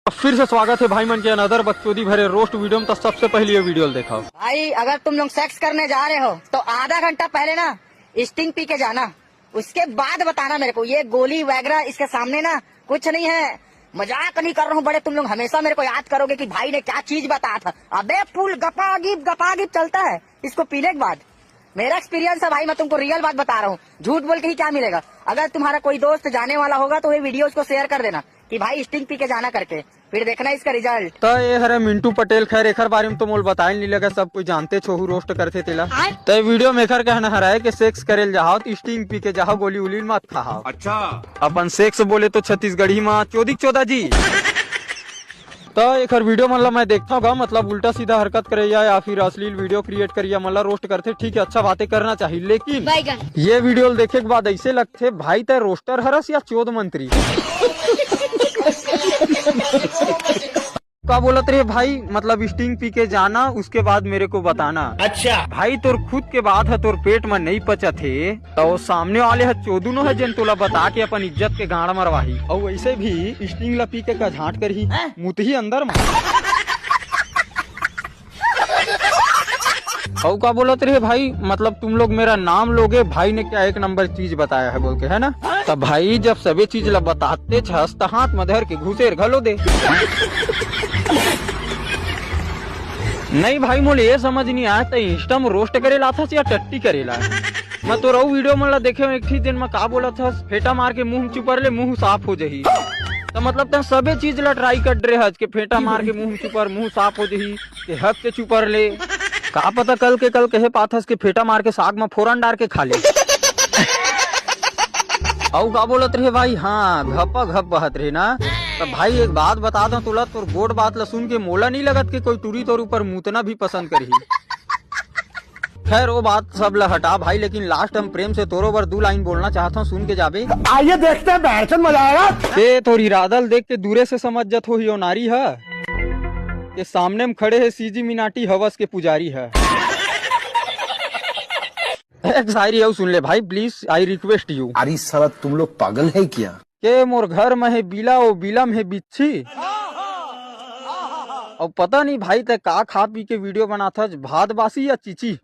फिर से स्वागत है भाई मन के अनदर बकचोदी भरे रोस्ट वीडियो में। तो सबसे पहले ये वीडियो देखो भाई। अगर तुम लोग सेक्स करने जा रहे हो तो आधा घंटा पहले ना स्टिंग पी के जाना, उसके बाद बताना मेरे को। ये गोली वगैरह इसके सामने ना कुछ नहीं है। मजाक नहीं कर रहा हूँ बड़े, तुम लोग हमेशा मेरे को याद करोगे कि भाई ने क्या चीज बताया था। अबे फुल गपागिप चलता है इसको पीने के बाद। मेरा एक्सपीरियंस है भाई, मैं तुमको रियल बात बता रहा हूँ, झूठ बोल के ही क्या मिलेगा। अगर तुम्हारा कोई दोस्त जाने वाला होगा तो ये वीडियो उसको शेयर कर देना कि भाई स्टिंग पी के जाना करके, फिर देखना इसका रिजल्ट। तो ये हरे मिंटू पटेल, खैर एकर बारे में तो मोल बताए नहीं लगा, सब कोई जानते छोहू रोस्ट करते तेला। तो वीडियो में एकर कहना हरा है कि सेक्स करेल जाओ तो स्टिंग पी के जाओ, गोली उली मत खाओ। अच्छा अपन सेक्स बोले तो छत्तीसगढ़ी में चौदी चौदह जी। तो एक वीडियो मतलब मैं देखता होगा, मतलब उल्टा सीधा हरकत करे या फिर अश्लील वीडियो क्रिएट करिए, मतलब रोस्ट करते। ठीक है, अच्छा बातें करना चाहिए, लेकिन ये वीडियो देखे के बाद ऐसे लगते भाई ते रोस्टर हरस या चौध मंत्री। क्या बोलत रहे भाई, मतलब स्टिंग पी के जाना उसके बाद मेरे को बताना। अच्छा भाई तोर खुद के बाद है, तोर पेट में नहीं पचत है तो सामने वाले है चोदुनो है जिन तोला बता के अपन इज्जत के गाड़ मरवाही। और वैसे भी स्टिंग ला पी के का झाट कर ही मुत ही अंदर में। और क्या बोलत रहे भाई, मतलब तुम लोग मेरा नाम लोगे, भाई ने क्या एक नंबर चीज बताया है बोल के, है ना। तब भाई जब सभी चीज ला बताते छस तो हाथ में धर के घुसेर घलो दे। नहीं भाई मोले ये समझ नहीं आया तो इंस्टा में रोस्ट करेला था या टट्टी करेला। मैं तो रहू वीडियो में देखे एक ही दिन में का बोला था, फेटा मार के मुंह चुपर ले मुंह साफ हो जाही। तो मतलब तुम सबे चीज ला ट्राई कर रहे हज के फेटा मार के मुंह चुपर मुंह साफ हो जाही, के हक के चुपर ले। का पता कल कहे पाथस के फेटा मार के साग में फोरन डाल के खा ले। और का बोलत रहे भाई, हाँ घप बहत रहे ना। तो भाई एक बात बता दो तुला, तोर गोड बात ला सुन के मोला नहीं लगत कि कोई टूरी तोर ऊपर मुतना भी पसंद करी। खैर वो बात सब ला हटा भाई, लेकिन लास्ट हम प्रेम से तोरो बर 2 लाइन बोलना चाहता हूँ, सुन के जाबे। आइए देखते हैं, बैठन मजा आएगा। ए तोर इरादल देख के दूरे से समझ जत हो यो नारी है, के सामने में खड़े है सीजी मिनाटी हवस के पुजारी है। एक शायरी है सुन ले भाई प्लीज, आई रिक्वेस्ट यू। अरे साला तुम लोग पागल है क्या? के मोर घर में है बीला ओ बीला में है बिच्छी। और पता नहीं भाई ते का खा पी के वीडियो बना था, भात बासी या चीची।